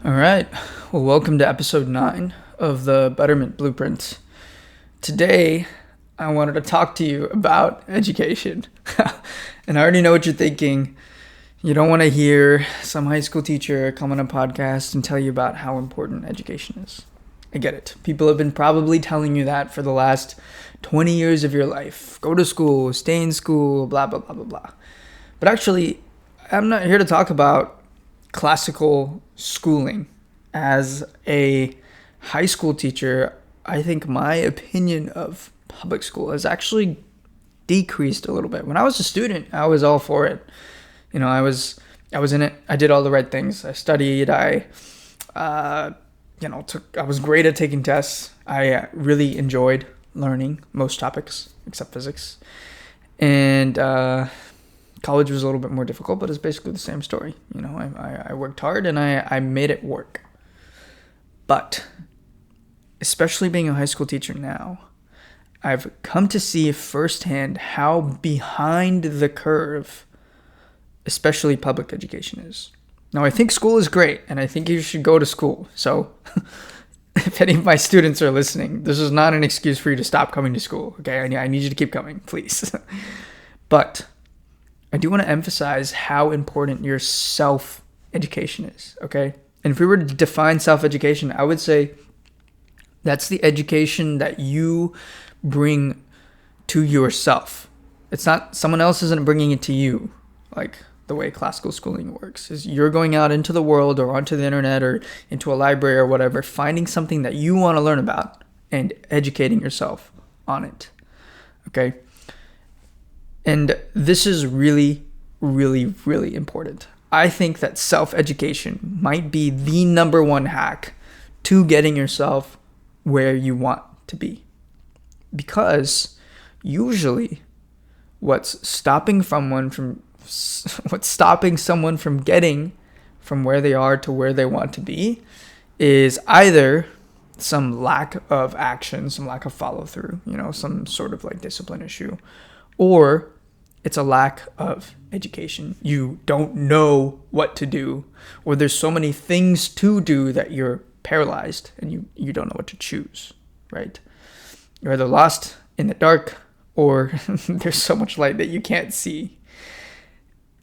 All right. Well, welcome to episode 9 of the Betterment Blueprint. Today, I wanted to talk to you about education. And I already know what you're thinking. You don't want to hear some high school teacher come on a podcast and tell you about how important education is. I get it. People have been probably telling you that for the last 20 years of your life. Go to school, stay in school, blah, blah, blah, blah, blah. But actually, I'm not here to talk about classical schooling. As a high school teacher, I think my opinion of public school has actually decreased a little bit. When I was a student, I was all for it. I was in it. I did all the right things. I studied. I was great at taking tests. I really enjoyed learning most topics except physics. And college was a little bit more difficult, but it's basically the same story. I worked hard and I made it work. But especially being a high school teacher now, I've come to see firsthand how behind the curve, especially public education is. Now, I think school is great, and I think you should go to school. So if any of my students are listening, this is not an excuse for you to stop coming to school. Okay, I need you to keep coming, please. But I do want to emphasize how important your self-education is, okay? And if we were to define self-education, I would say that's the education that you bring to yourself. It's not, someone else isn't bringing it to you, like the way classical schooling works. Is you're going out into the world or onto the internet or into a library or whatever, finding something that you want to learn about and educating yourself on it, okay? And this is really, really, really important. I think that self-education might be the number one hack to getting yourself where you want to be. Because usually what's stopping someone from getting from where they are to where they want to be is either some lack of action, some lack of follow through, some sort of like discipline issue, or it's a lack of education. You don't know what to do, or there's so many things to do that you're paralyzed and you don't know what to choose, right? You're either lost in the dark or there's so much light that you can't see.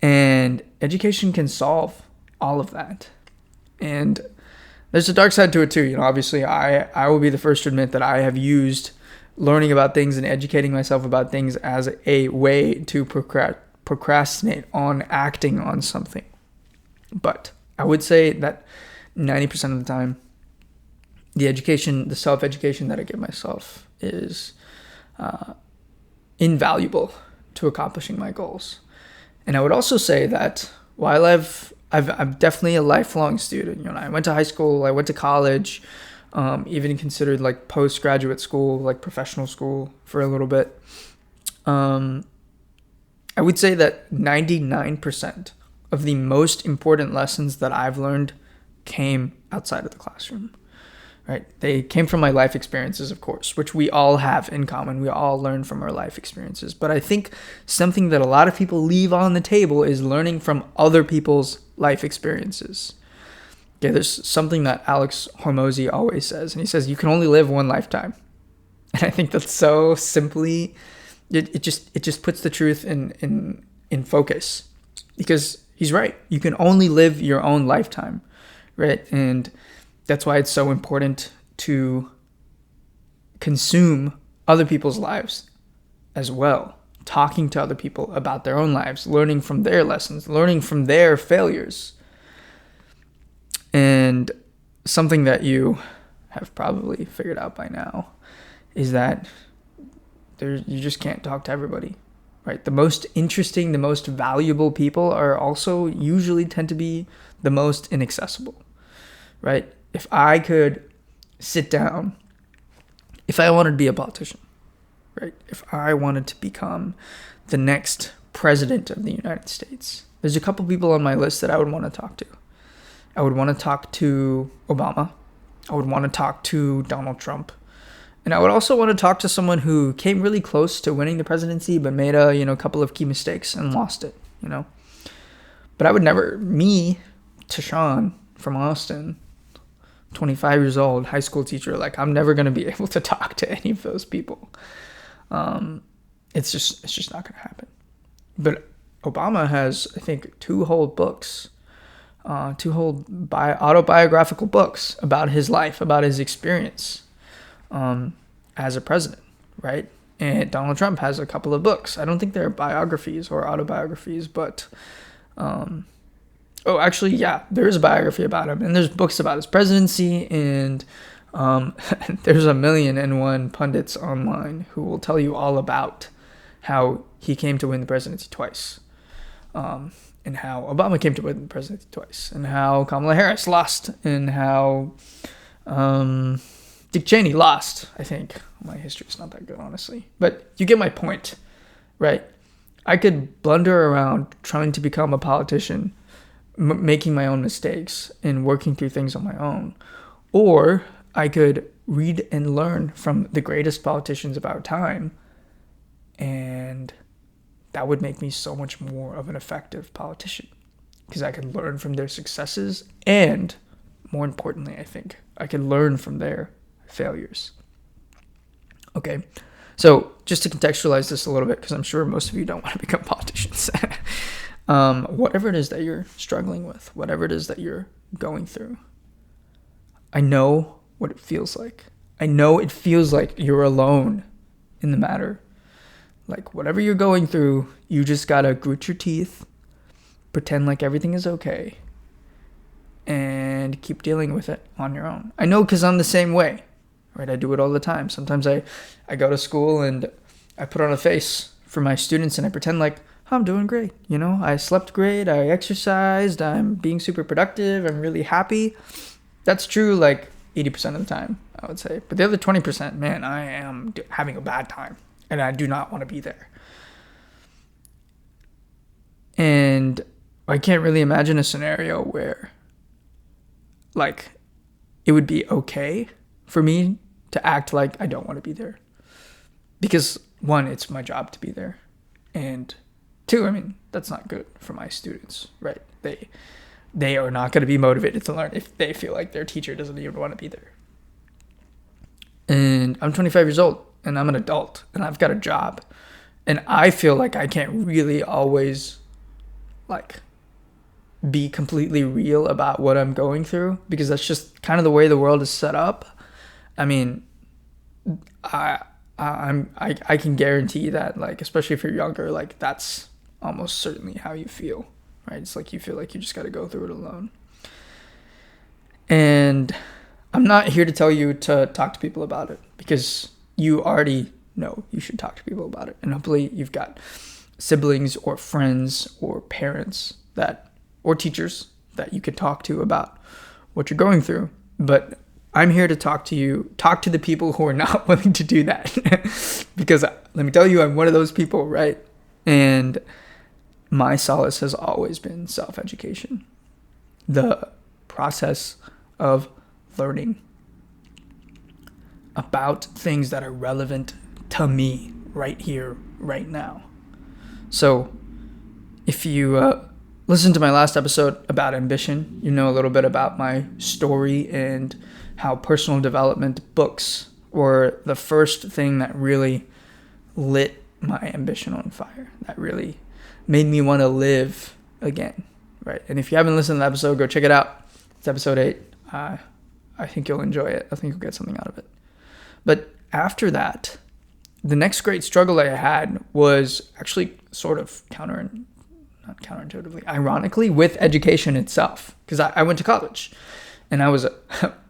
And education can solve all of that. And there's a dark side to it too. Obviously I will be the first to admit that I have used learning about things and educating myself about things as a way to procrastinate on acting on something. But I would say that 90% of the time, the self-education that I give myself is invaluable to accomplishing my goals. And I would also say that while I'm definitely a lifelong student, I went to high school, I went to college, even considered like postgraduate school, like professional school for a little bit. I would say that 99% of the most important lessons that I've learned came outside of the classroom, right? They came from my life experiences, of course, which we all have in common. We all learn from our life experiences. But I think something that a lot of people leave on the table is learning from other people's life experiences. Yeah, there's something that Alex Hormozy always says, and he says, you can only live one lifetime. And I think that's so simply, it just puts the truth in focus, because he's right. You can only live your own lifetime, right? And that's why it's so important to consume other people's lives as well, talking to other people about their own lives, learning from their lessons, learning from their failures. And something that you have probably figured out by now is that you just can't talk to everybody, right? The most interesting, the most valuable people are also usually tend to be the most inaccessible, right? If I could sit down, if I wanted to be a politician, right? If I wanted to become the next president of the United States, there's a couple people on my list that I would want to talk to. I would want to talk to Obama. I would want to talk to Donald Trump. And I would also want to talk to someone who came really close to winning the presidency, but made a couple of key mistakes and lost it, But I would never, Tashawn from Austin, 25 years old, high school teacher. Like, I'm never going to be able to talk to any of those people. It's just not going to happen. But Obama has, I think, two whole autobiographical books about his life, about his experience as a president, right? And Donald Trump has a couple of books. I don't think they're biographies or autobiographies, but actually, yeah, there is a biography about him, and there's books about his presidency, and there's 1,000,001 pundits online who will tell you all about how he came to win the presidency twice, and how Obama came to win the presidency twice, and how Kamala Harris lost, and how Dick Cheney lost. I think my history's not that good, honestly, but you get my point, right? I could blunder around trying to become a politician, making my own mistakes and working through things on my own, or I could read and learn from the greatest politicians of our time, and that would make me so much more of an effective politician, because I could learn from their successes, and more importantly, I think I could learn from their failures. Okay, so just to contextualize this a little bit, because I'm sure most of you don't want to become politicians. Whatever it is that you're struggling with, whatever it is that you're going through, I know what it feels like. I know it feels like you're alone in the matter. Like, whatever you're going through, you just gotta grit your teeth, pretend like everything is okay, and keep dealing with it on your own. I know, because I'm the same way, right? I do it all the time. Sometimes I go to school and I put on a face for my students and I pretend like, I'm doing great. I slept great. I exercised. I'm being super productive. I'm really happy. That's true like 80% of the time, I would say. But the other 20%, man, I am having a bad time. And I do not want to be there. And I can't really imagine a scenario where, like, it would be okay for me to act like I don't want to be there. Because, one, it's my job to be there. And two, I mean, that's not good for my students, right? They are not going to be motivated to learn if they feel like their teacher doesn't even want to be there. And I'm 25 years old. And I'm an adult, and I've got a job, and I feel like I can't really always, like, be completely real about what I'm going through, because that's just kind of the way the world is set up. I mean, I can guarantee that, like, especially if you're younger, like, that's almost certainly how you feel, right? It's like you feel like you just got to go through it alone. And I'm not here to tell you to talk to people about it, because you already know you should talk to people about it. And hopefully you've got siblings or friends or parents or teachers that you could talk to about what you're going through. But I'm here to talk to the people who are not willing to do that. Because let me tell you, I'm one of those people, right? And my solace has always been self-education. The process of learning about things that are relevant to me right here, right now. So if you listen to my last episode about ambition, you know a little bit about my story and how personal development books were the first thing that really lit my ambition on fire, that really made me want to live again, right? And if you haven't listened to the episode, go check it out. It's episode 8. I think you'll enjoy it. I think you'll get something out of it. But after that, the next great struggle I had was actually sort of not counterintuitively, ironically, with education itself. Because I went to college and I was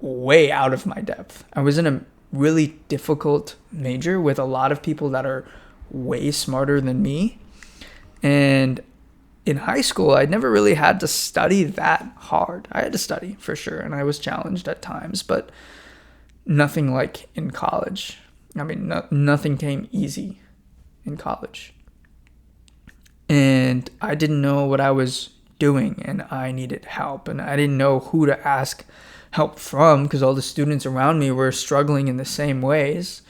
way out of my depth. I was in a really difficult major with a lot of people that are way smarter than me. And in high school, I never really had to study that hard. I had to study for sure, and I was challenged at times, but nothing like in college. I mean, nothing came easy in college. And I didn't know what I was doing, and I needed help, and I didn't know who to ask help from because all the students around me were struggling in the same ways.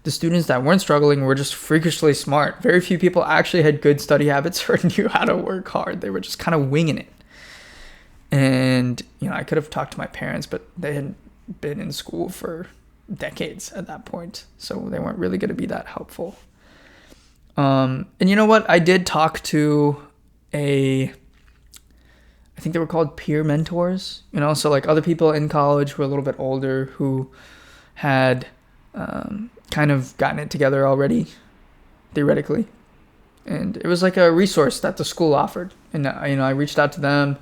The students that weren't struggling were just freakishly smart. Very few people actually had good study habits or knew how to work hard. They were just kind of winging it. And, I could have talked to my parents, but they been in school for decades at that point, so they weren't really going to be that helpful. And you know what? I did talk to I think they were called peer mentors, so like other people in college who were a little bit older who had kind of gotten it together already, theoretically. And it was like a resource that the school offered. And, I reached out to them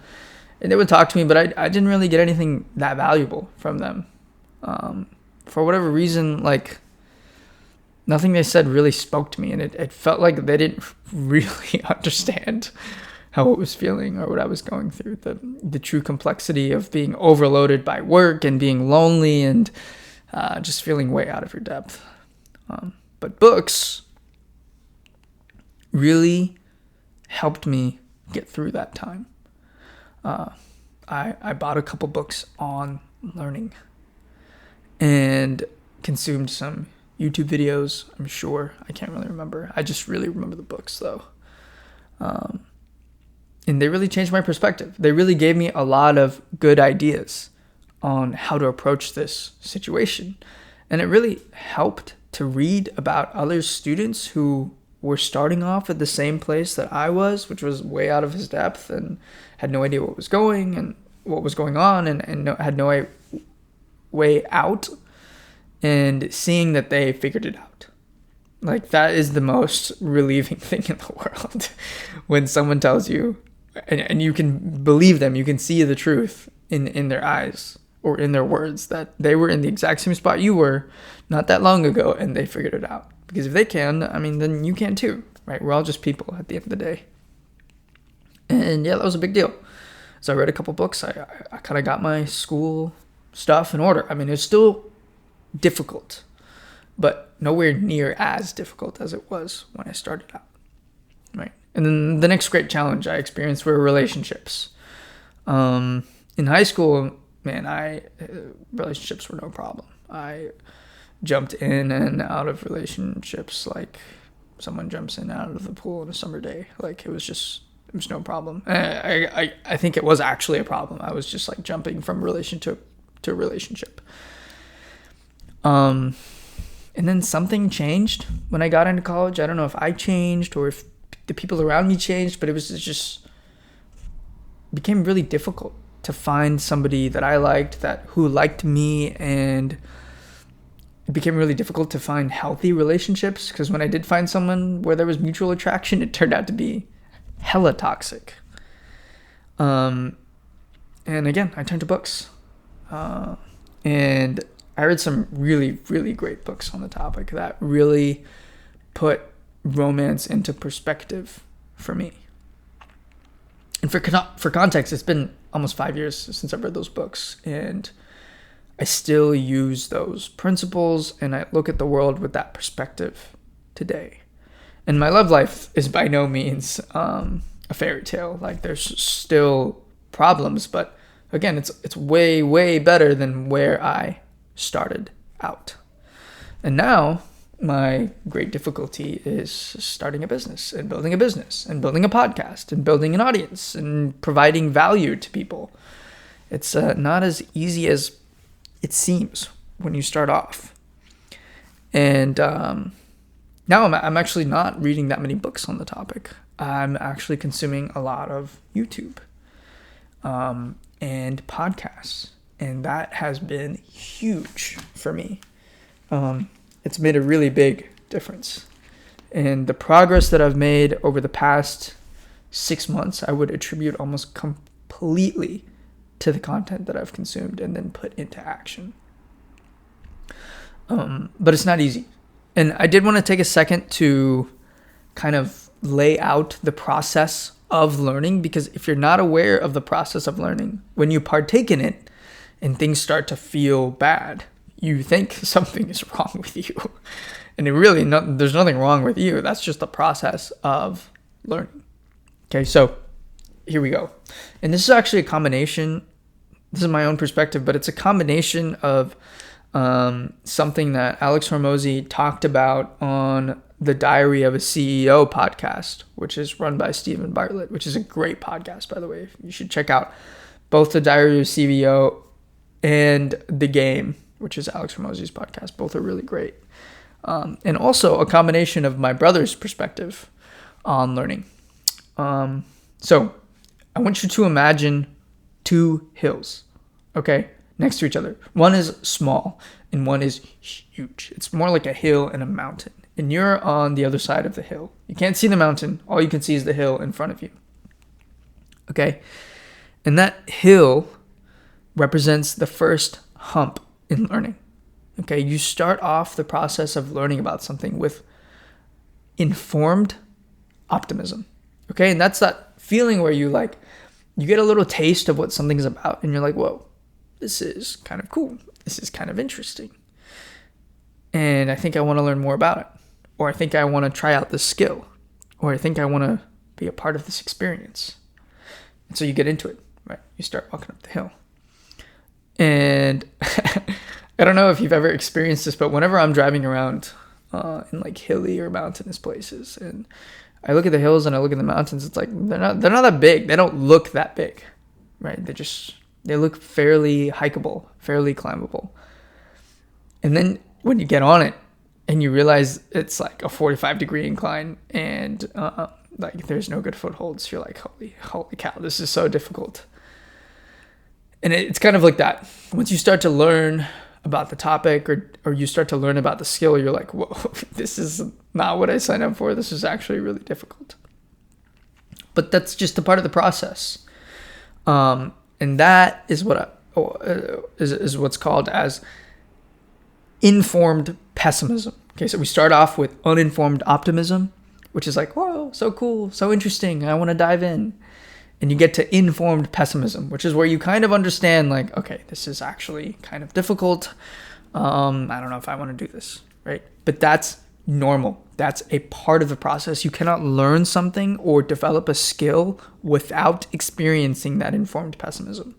and they would talk to me, but I didn't really get anything that valuable from them. For whatever reason, like nothing they said really spoke to me. And it felt like they didn't really understand how I was feeling or what I was going through. The true complexity of being overloaded by work and being lonely and just feeling way out of your depth. But books really helped me get through that time. I bought a couple books on learning and consumed some YouTube videos, I'm sure. I can't really remember. I just really remember the books, though. And they really changed my perspective. They really gave me a lot of good ideas on how to approach this situation. And it really helped to read about other students who were starting off at the same place that I was, which was way out of his depth and had no idea what was going on and had no way out, and seeing that they figured it out. Like, that is the most relieving thing in the world when someone tells you, and you can believe them, you can see the truth in their eyes or in their words, that they were in the exact same spot you were not that long ago and they figured it out. Because if they can, then you can too, right? We're all just people at the end of the day. And yeah, that was a big deal. So I read a couple books. I kind of got my school stuff in order. It's still difficult, but nowhere near as difficult as it was when I started out, right? And then the next great challenge I experienced were relationships. In high school, relationships were no problem. I jumped in and out of relationships like someone jumps in and out of the pool on a summer day. Like, it was no problem. I think it was actually a problem. I was just like jumping from relationship to relationship. And then something changed when I got into college. I don't know if I changed or if the people around me changed, but it was just became really difficult to find somebody that I liked, who liked me, and it became really difficult to find healthy relationships, because when I did find someone where there was mutual attraction, it turned out to be hella toxic. And again, I turned to books. And I read some really, really great books on the topic that really put romance into perspective for me. And for context, it's been almost 5 years since I've read those books, and I still use those principles, and I look at the world with that perspective today. And my love life is by no means a fairy tale. Like, there's still problems, but again, it's way, way better than where I started out. And now my great difficulty is starting a business and building a podcast and building an audience and providing value to people. It's not as easy as it seems when you start off. And now I'm actually not reading that many books on the topic. I'm actually consuming a lot of YouTube and podcasts. And that has been huge for me. It's made a really big difference. And the progress that I've made over the past 6 months, I would attribute almost completely to the content that I've consumed and then put into action. But it's not easy. And I did want to take a second to kind of lay out the process of learning, because if you're not aware of the process of learning, when you partake in it and things start to feel bad, you think something is wrong with you. And there's nothing wrong with you. That's just the process of learning. Okay, so here we go. And this is actually a combination. This is my own perspective, but it's a combination of something that Alex Hormozi talked about on the Diary of a CEO podcast, which is run by Stephen Bartlett, which is a great podcast, by the way. You should check out both the Diary of a CEO and The Game, which is Alex Ramosey's podcast. Both are really great. And also a combination of my brother's perspective on learning. So I want you to imagine two hills, okay, next to each other. One is small and one is huge. It's more like a hill and a mountain. And you're on the other side of the hill. You can't see the mountain. All you can see is the hill in front of you. Okay? And that hill represents the first hump in learning. Okay? You start off the process of learning about something with informed optimism. Okay? And that's that feeling where you get a little taste of what something's about and you're like, whoa, this is kind of cool. This is kind of interesting. And I think I want to learn more about it. Or I think I want to try out this skill. Or I think I want to be a part of this experience. And so you get into it, right? You start walking up the hill. And I don't know if you've ever experienced this, but whenever I'm driving around in like hilly or mountainous places, and I look at the hills and I look at the mountains, it's like they're not that big. They don't look that big, right? They look fairly hikeable, fairly climbable. And then when you get on it and you realize it's like a 45-degree incline and like there's no good footholds, you're like, holy cow, this is so difficult. And it's kind of like that. Once you start to learn about the topic or you start to learn about the skill, you're like, whoa, this is not what I signed up for. This is actually really difficult. But that's just a part of the process. And that is is what's called as informed pessimism. Okay, so we start off with uninformed optimism, which is like, whoa, so cool, so interesting, I want to dive in. And you get to informed pessimism, which is where you kind of understand, like, okay, this is actually kind of difficult. I don't know if I want to do this, right? But that's normal. That's a part of the process. You cannot learn something or develop a skill without experiencing that informed pessimism.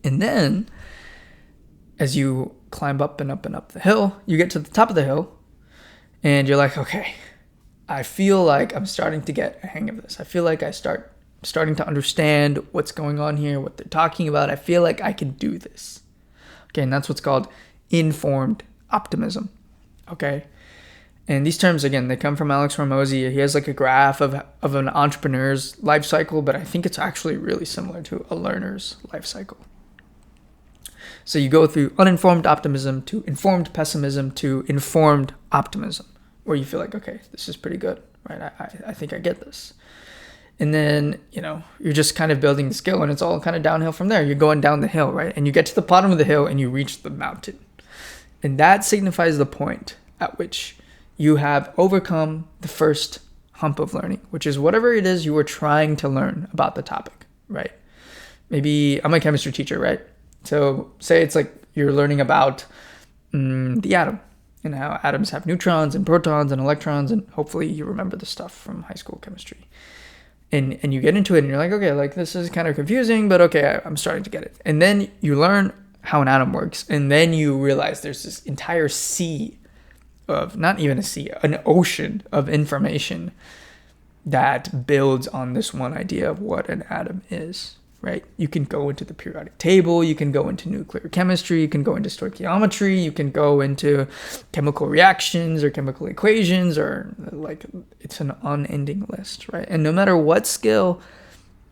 And then, as you climb up and up and up the hill, you get to the top of the hill, and you're like, okay, I feel like I'm starting to get a hang of this. I feel like I starting to understand what's going on here, what they're talking about. I feel like I can do this. Okay, and that's what's called informed optimism. Okay, and these terms, again, they come from Alex Ramosey. He has like a graph of an entrepreneur's life cycle, but I think it's actually really similar to a learner's life cycle. So you go through uninformed optimism to informed pessimism to informed optimism, where you feel like, okay, this is pretty good, right? I think I get this. And then, you're just kind of building the skill, and it's all kind of downhill from there. You're going down the hill, right? And you get to the bottom of the hill and you reach the mountain. And that signifies the point at which you have overcome the first hump of learning, which is whatever it is you were trying to learn about the topic, right? Maybe I'm a chemistry teacher, right? So say it's like you're learning about the atom and how atoms have neutrons and protons and electrons, and hopefully you remember the stuff from high school chemistry. And you get into it and you're like, okay, like this is kind of confusing, but okay, I'm starting to get it. And then you learn how an atom works, and then you realize there's this entire sea of, not even a sea, an ocean of information that builds on this one idea of what an atom is, right? You can go into the periodic table, you can go into nuclear chemistry, you can go into stoichiometry, you can go into chemical reactions or chemical equations, or like it's an unending list, right? And no matter what skill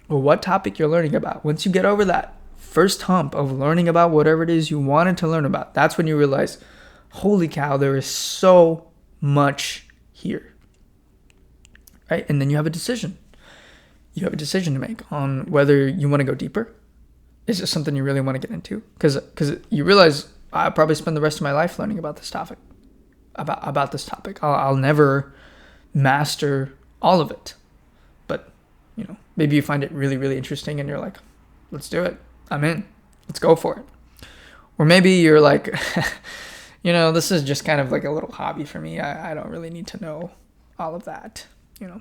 or what topic you're learning about, once you get over that first hump of learning about whatever it is you wanted to learn about, that's when you realize, holy cow, there is so much here, right? And then you have a decision. You have a decision to make on whether you want to go deeper. Is this something you really want to get into? Because you realize I'll probably spend the rest of my life learning about this topic. About this topic. I'll never master all of it. But, maybe you find it really, really interesting and you're like, let's do it. I'm in. Let's go for it. Or maybe you're like, this is just kind of like a little hobby for me. I don't really need to know all of that.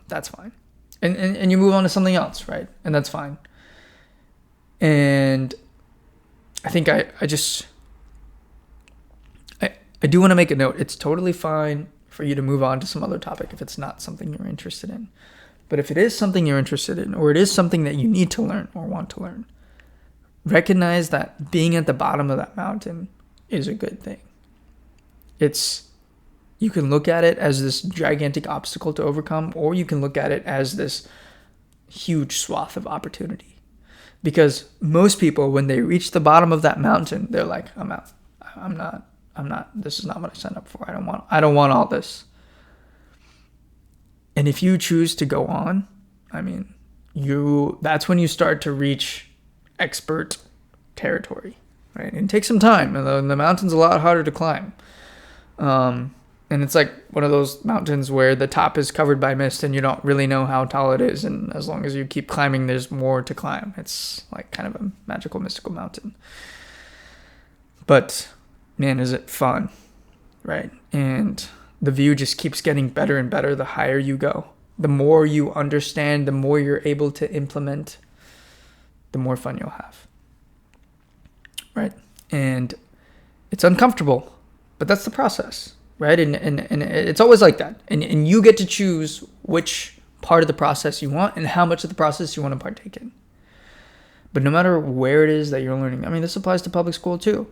That's fine. And you move on to something else, right? And that's fine. And I think I do want to make a note. It's totally fine for you to move on to some other topic if it's not something you're interested in. But if it is something you're interested in, or it is something that you need to learn or want to learn, recognize that being at the bottom of that mountain is a good thing. You can look at it as this gigantic obstacle to overcome, or you can look at it as this huge swath of opportunity. Because most people, when they reach the bottom of that mountain, they're like, I'm out. I'm not, this is not what I signed up for. I don't want all this. And if you choose to go on, that's when you start to reach expert territory, right? And it takes some time. And the mountain's a lot harder to climb. And it's like one of those mountains where the top is covered by mist and you don't really know how tall it is. And as long as you keep climbing, there's more to climb. It's like kind of a magical, mystical mountain. But man, is it fun, right? And the view just keeps getting better and better the higher you go. The more you understand, the more you're able to implement, the more fun you'll have, right? And it's uncomfortable, but that's the process. Right? And it's always like that. And you get to choose which part of the process you want and how much of the process you want to partake in. But no matter where it is that you're learning, this applies to public school too,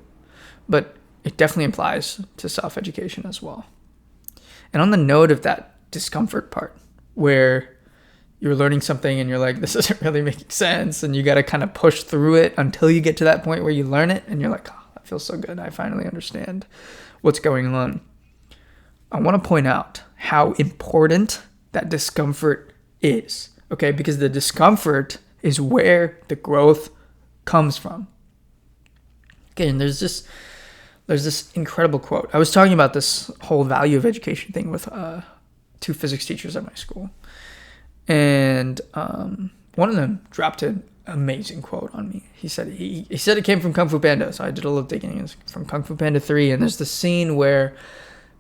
but it definitely applies to self-education as well. And on the note of that discomfort part, where you're learning something and you're like, this isn't really making sense, and you got to kind of push through it until you get to that point where you learn it and you're like, oh, that feels so good. I finally understand what's going on. I want to point out how important that discomfort is, okay? Because the discomfort is where the growth comes from. Okay, and there's this incredible quote. I was talking about this whole value of education thing with two physics teachers at my school. And one of them dropped an amazing quote on me. He said it came from Kung Fu Panda, so I did a little digging. It's from Kung Fu Panda 3, and there's the scene where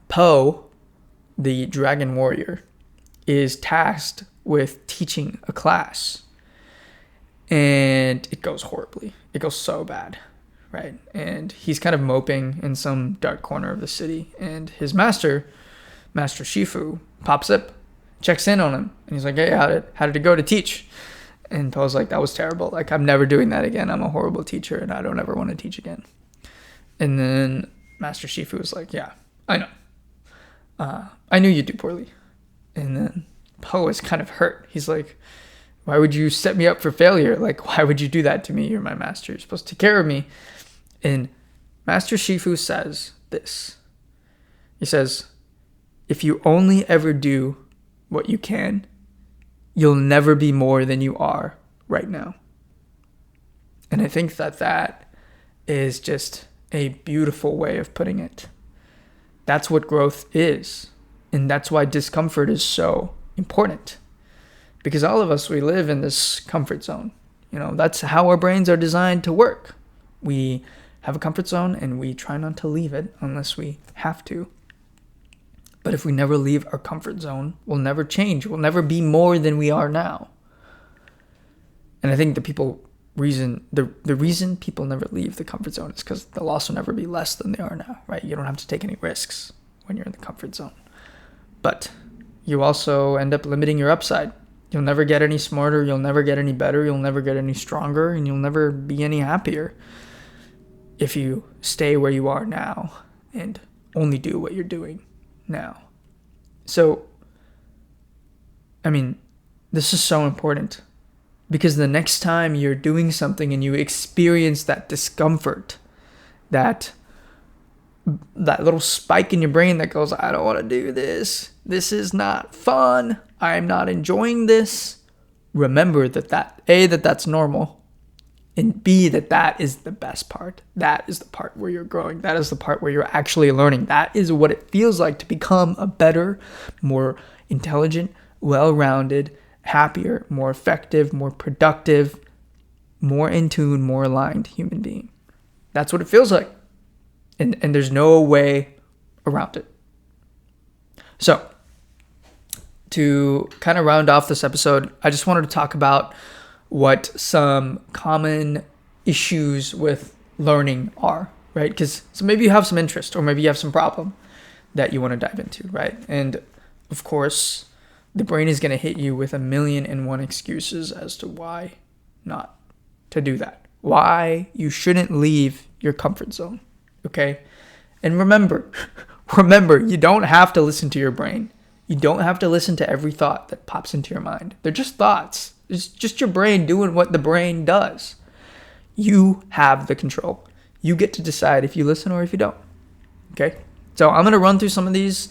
Po, the dragon warrior, is tasked with teaching a class, and it goes horribly. It goes so bad, right? And he's kind of moping in some dark corner of the city, and his Master Shifu, pops up, checks in on him, and he's like, hey, how did it go to teach? And Po's like, that was terrible. Like, I'm never doing that again. I'm a horrible teacher, and I don't ever want to teach again. And then Master Shifu was like, yeah, I know. I knew you'd do poorly. And then Po is kind of hurt. He's like, why would you set me up for failure? Like, why would you do that to me? You're my master. You're supposed to take care of me. And Master Shifu says this. He says, if you only ever do what you can, you'll never be more than you are right now. And I think that is just a beautiful way of putting it. That's what growth is. And that's why discomfort is so important. Because all of us, we live in this comfort zone. That's how our brains are designed to work. We have a comfort zone and we try not to leave it unless we have to. But if we never leave our comfort zone, we'll never change. We'll never be more than we are now. And I think the reason people never leave the comfort zone is because they'll also never be less than they are now, right? You don't have to take any risks when you're in the comfort zone. But you also end up limiting your upside. You'll never get any smarter. You'll never get any better. You'll never get any stronger. And you'll never be any happier if you stay where you are now and only do what you're doing now. So, this is so important. Because the next time you're doing something and you experience that discomfort, that little spike in your brain that goes, I don't want to do this. This is not fun. I'm not enjoying this. Remember that's normal. And B, that is the best part. That is the part where you're growing. That is the part where you're actually learning. That is what it feels like to become a better, more intelligent, well-rounded, happier, more effective, more productive, more in tune, more aligned human being. That's what it feels like. And there's no way around it. So, to kind of round off this episode, I just wanted to talk about what some common issues with learning are, right? So maybe you have some interest or maybe you have some problem that you want to dive into, right? And of course, the brain is going to hit you with 1,000,001 excuses as to why not to do that, why you shouldn't leave your comfort zone. Okay? And remember, you don't have to listen to your brain. You don't have to listen to every thought that pops into your mind. They're just thoughts. It's just your brain doing what the brain does. You have the control. You get to decide if you listen or if you don't. Okay? So I'm going to run through some of these,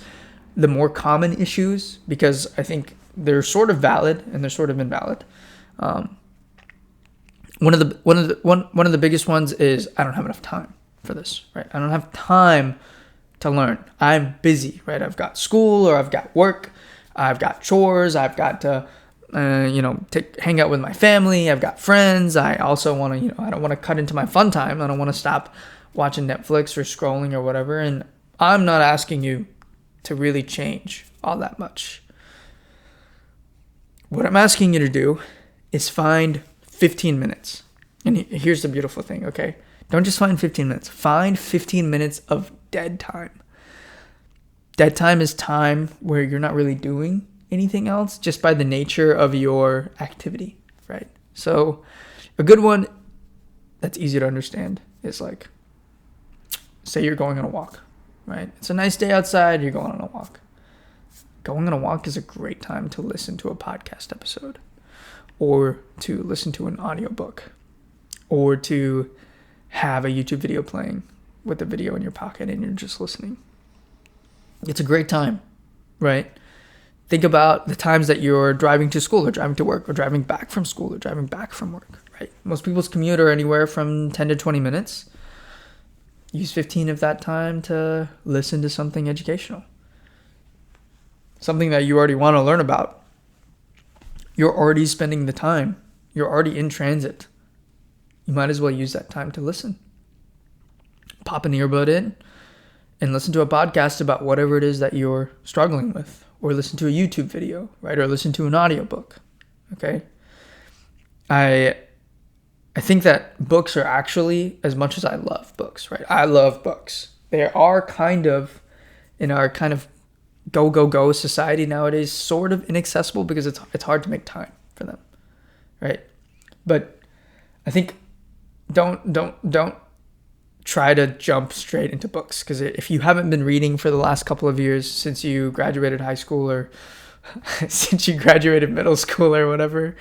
the more common issues, because I think they're sort of valid and they're sort of invalid. One of the biggest ones is I don't have enough time for this, right? I don't have time to learn. I'm busy, right? I've got school or I've got work. I've got chores. I've got to, hang out with my family. I've got friends. I also want to, I don't want to cut into my fun time. I don't want to stop watching Netflix or scrolling or whatever. And I'm not asking you to really change all that much. What I'm asking you to do is find 15 minutes. And here's the beautiful thing, okay? Don't just find 15 minutes. Find 15 minutes of dead time. Dead time is time where you're not really doing anything else just by the nature of your activity, right? So a good one that's easy to understand is like, say you're going on a walk, right? It's a nice day outside, you're going on a walk. Going on a walk is a great time to listen to a podcast episode or to listen to an audiobook or to have a YouTube video playing with the video in your pocket and you're just listening. It's a great time, right? Think about the times that you're driving to school or driving to work or driving back from school or driving back from work, right? Most people's commute are anywhere from 10 to 20 minutes. Use 15 of that time to listen to something educational. Something that you already want to learn about. You're already spending the time. You're already in transit. You might as well use that time to listen. Pop an earbud in and listen to a podcast about whatever it is that you're struggling with, or listen to a YouTube video, right? Or listen to an audiobook. Okay? I think that books are actually, as much as I love books, right? I love books. They are kind of, in our kind of go society nowadays, sort of inaccessible because it's hard to make time for them, right? But I think don't try to jump straight into books, because if you haven't been reading for the last couple of years since you graduated high school or since you graduated middle school or whatever,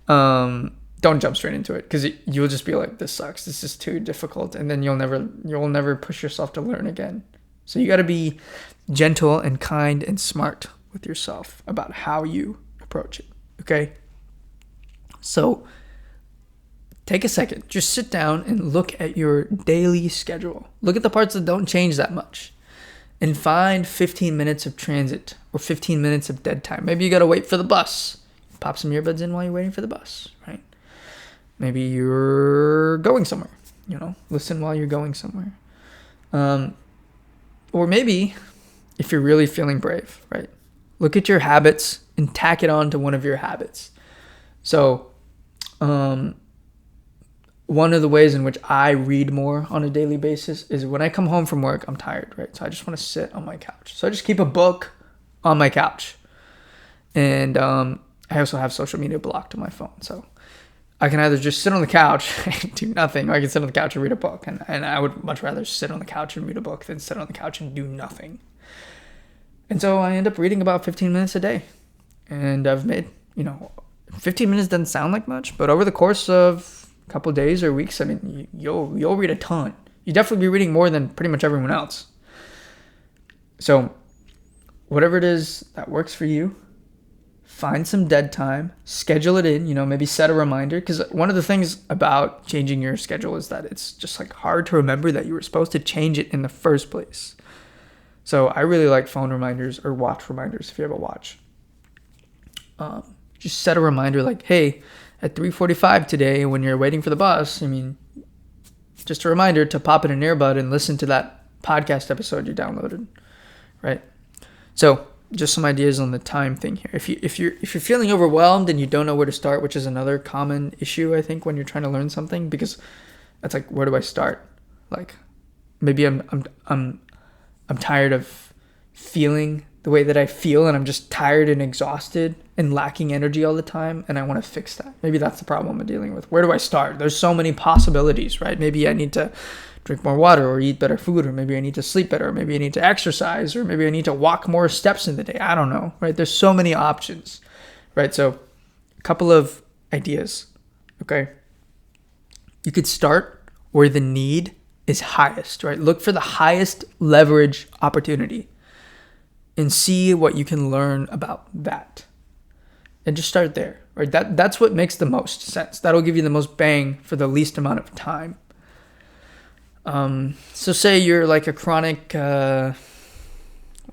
don't jump straight into it, because you'll just be like, this sucks, this is too difficult, and then you'll never push yourself to learn again. So you got to be gentle and kind and smart with yourself about how you approach it, okay? So take a second, just sit down and look at your daily schedule. Look at the parts that don't change that much and find 15 minutes of transit or 15 minutes of dead time. Maybe you got to wait for the bus. Pop some earbuds in while you're waiting for the bus, right? Maybe you're going somewhere, listen while you're going somewhere. Or maybe if you're really feeling brave, right? Look at your habits and tack it on to one of your habits. So, one of the ways in which I read more on a daily basis is when I come home from work, I'm tired, right? So I just want to sit on my couch. So I just keep a book on my couch. And I also have social media blocked on my phone. So I can either just sit on the couch and do nothing, or I can sit on the couch and read a book. And I would much rather sit on the couch and read a book than sit on the couch and do nothing. And so I end up reading about 15 minutes a day. And I've made, 15 minutes doesn't sound like much, but over the course of couple days or weeks, you'll read a ton. You definitely be reading more than pretty much everyone else. So whatever it is that works for you, find some dead time, schedule it in, maybe set a reminder, because one of the things about changing your schedule is that it's just like hard to remember that you were supposed to change it in the first place. So I really like phone reminders or watch reminders if you have a watch. Just set a reminder like, hey, at 3:45 today when you're waiting for the bus, just a reminder to pop in an earbud and listen to that podcast episode you downloaded, right? So just some ideas on the time thing here. If you're feeling overwhelmed and you don't know where to start, which is another common issue, I think, when you're trying to learn something, because it's like, where do I start? Like, maybe I'm tired of feeling the way that I feel, and I'm just tired and exhausted and lacking energy all the time, and I want to fix that. Maybe that's the problem I'm dealing with. Where do I start? There's so many possibilities, right? Maybe I need to drink more water or eat better food, or maybe I need to sleep better, or maybe I need to exercise, or maybe I need to walk more steps in the day. I don't know, right? There's so many options, right? So a couple of ideas, okay? You could start where the need is highest, right? Look for the highest leverage opportunity and see what you can learn about that. And just start there, right? That's what makes the most sense. That'll give you the most bang for the least amount of time. So say you're like a chronic, I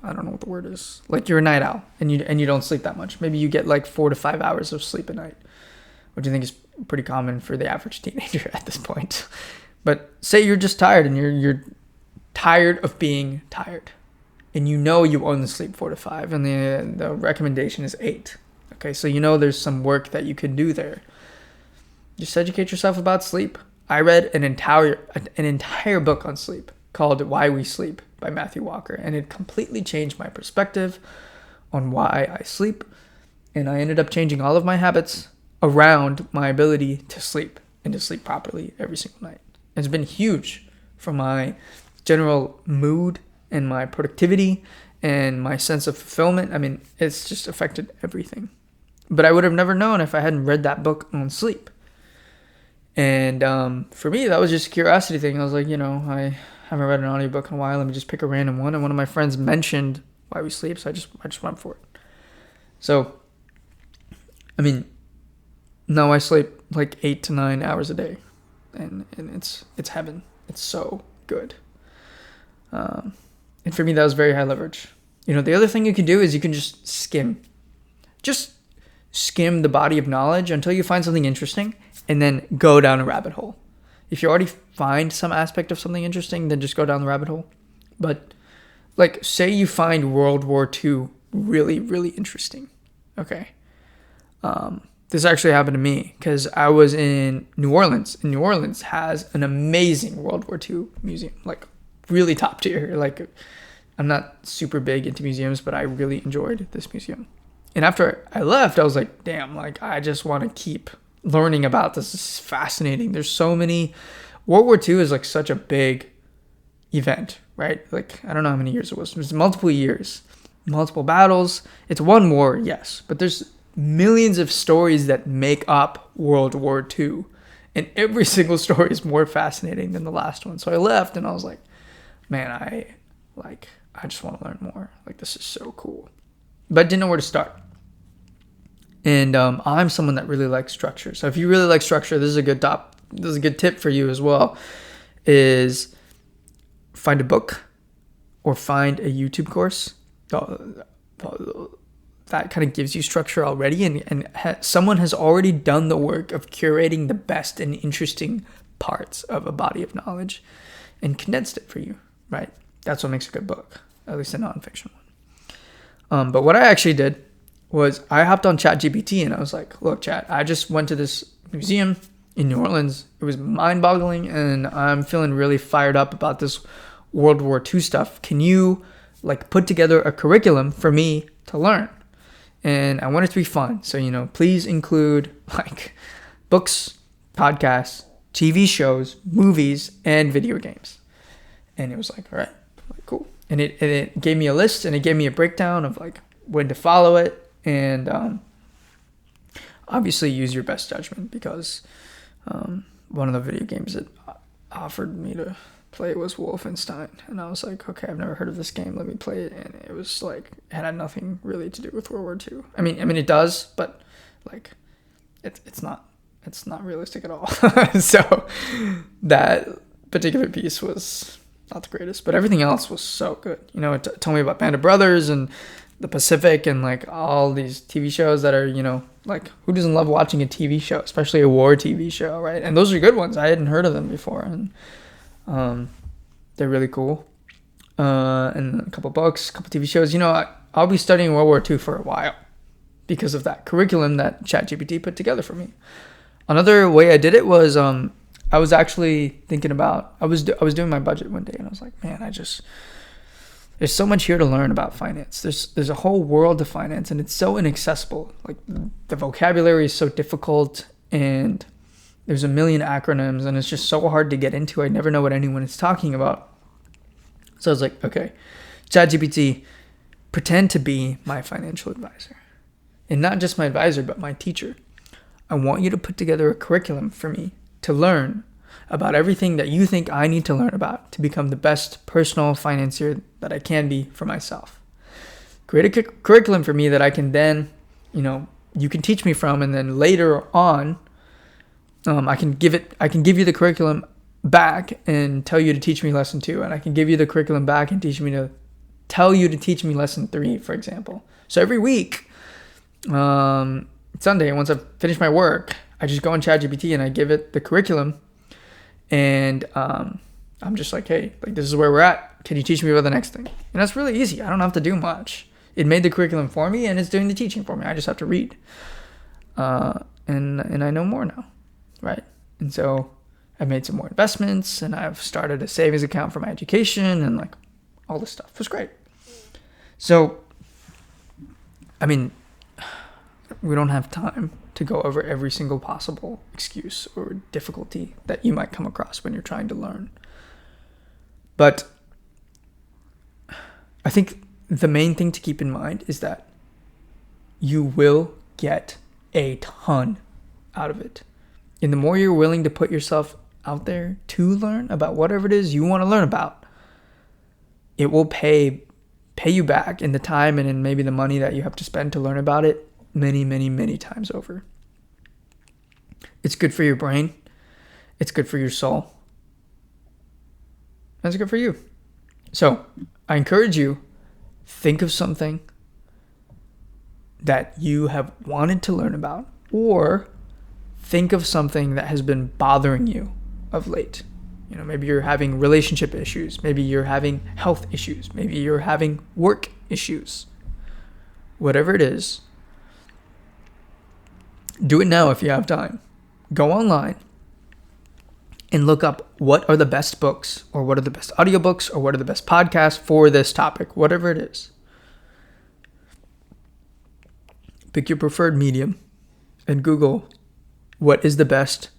don't know what the word is. Like you're a night owl and you don't sleep that much. Maybe you get like 4 to 5 hours of sleep a night, which I think is pretty common for the average teenager at this point. But say you're just tired and you're tired of being tired, and you know you only sleep 4 to 5, and the recommendation is 8. Okay, so you know there's some work that you can do there. Just educate yourself about sleep. I read an entire book on sleep called Why We Sleep by Matthew Walker, and it completely changed my perspective on why I sleep, and I ended up changing all of my habits around my ability to sleep and to sleep properly every single night. It's been huge for my general mood and my productivity and my sense of fulfillment. I mean, it's just affected everything. But I would have never known if I hadn't read that book on sleep. And for me, that was just a curiosity thing. I was like, I haven't read an audiobook in a while. Let me just pick a random one. And one of my friends mentioned Why We Sleep, so I just went for it. So, I mean, now I sleep like 8 to 9 hours a day, and it's heaven. It's so good. And for me, that was very high leverage. The other thing you can do is you can just skim the body of knowledge until you find something interesting, and then go down a rabbit hole. If you already find some aspect of something interesting, then just go down the rabbit hole. But like, say you find World War II really, really interesting. Okay. This actually happened to me because I was in New Orleans. And New Orleans has an amazing World War II museum, like really top tier. Like, I'm not super big into museums, but I really enjoyed this museum. And after I left, I was like, damn, like I just want to keep learning about this. This is fascinating. There's so many. World War II is like such a big event, right? Like, I don't know how many years it was. It was multiple years, multiple battles. It's one war, yes, but there's millions of stories that make up World War II, and every single story is more fascinating than the last one. So I left and I was like, man, I just want to learn more. Like, this is so cool, but didn't know where to start. And I'm someone that really likes structure. So if you really like structure, this is a good tip for you as well, is find a book or find a YouTube course that kind of gives you structure already, and someone has already done the work of curating the best and interesting parts of a body of knowledge and condensed it for you, right? That's what makes a good book, at least a nonfiction one. But what I actually did was I hopped on ChatGPT and I was like, look, Chat, I just went to this museum in New Orleans. It was mind-boggling, and I'm feeling really fired up about this World War II stuff. Can you put together a curriculum for me to learn? And I want it to be fun. So, please include books, podcasts, TV shows, movies, and video games. And it was like, all right, cool. And it gave me a list, and it gave me a breakdown of when to follow it. And obviously use your best judgment, because one of the video games that offered me to play was Wolfenstein, and I was like, okay, I've never heard of this game, let me play it. And it was it had nothing really to do with World War II. I mean it does, but it's not realistic at all. So that particular piece was not the greatest, but everything else was so good. It told me about Band of Brothers and the Pacific, and all these TV shows that are, who doesn't love watching a TV show, especially a war TV show, right? And those are good ones. I hadn't heard of them before, and they're really cool. And a couple books, a couple TV shows. I'll be studying World War II for a while because of that curriculum that ChatGPT put together for me. Another way I did it was I was actually thinking about, I was doing my budget one day, and I was like, man, There's so much here to learn about finance. There's a whole world of finance, and it's so inaccessible. Like, the vocabulary is so difficult, and there's a million acronyms, and it's just so hard to get into. I never know what anyone is talking about. So I was like, okay, ChatGPT, pretend to be my financial advisor. And not just my advisor, but my teacher. I want you to put together a curriculum for me to learn about everything that you think I need to learn about to become the best personal financier that I can be for myself. Create a curriculum for me that I can then, you can teach me from, and then later on, I can give you the curriculum back and tell you to teach me lesson 2, and I can give you the curriculum back and tell you to teach me lesson 3, for example. So every week, Sunday, once I've finished my work, I just go on ChatGPT and I give it the curriculum. And I'm just like, hey, this is where we're at. Can you teach me about the next thing? And that's really easy. I don't have to do much. It made the curriculum for me, and it's doing the teaching for me. I just have to read. And I know more now, right? And so I've made some more investments, and I've started a savings account for my education, and all this stuff. It was great. So, we don't have time to go over every single possible excuse or difficulty that you might come across when you're trying to learn. But I think the main thing to keep in mind is that you will get a ton out of it. And the more you're willing to put yourself out there to learn about whatever it is you want to learn about, it will pay you back in the time and in maybe the money that you have to spend to learn about it many, many, many times over. It's good for your brain. It's good for your soul. That's good for you. So I encourage you, think of something that you have wanted to learn about, or think of something that has been bothering you of late. Maybe you're having relationship issues. Maybe you're having health issues. Maybe you're having work issues. Whatever it is, do it now if you have time. Go online and look up what are the best books, or what are the best audiobooks, or what are the best podcasts for this topic, whatever it is. Pick your preferred medium and Google what is the best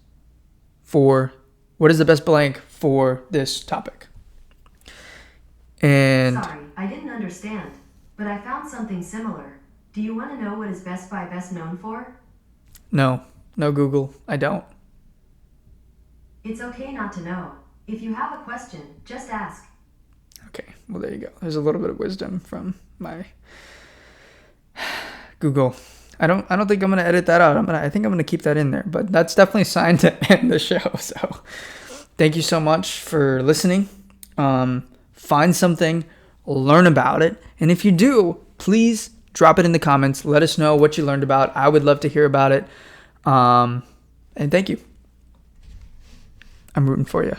blank for this topic. And sorry, I didn't understand, but I found something similar. Do you want to know what is Best Buy best known for? No, Google, I don't. It's okay not to know. If you have a question, just ask. Okay, well, there you go. There's a little bit of wisdom from my Google. I don't think I'm gonna edit that out. I think I'm gonna keep that in there. But that's definitely a sign to end the show. So, thank you so much for listening. Find something, learn about it, and if you do, please drop it in the comments. Let us know what you learned about. I would love to hear about it. And thank you. I'm rooting for you.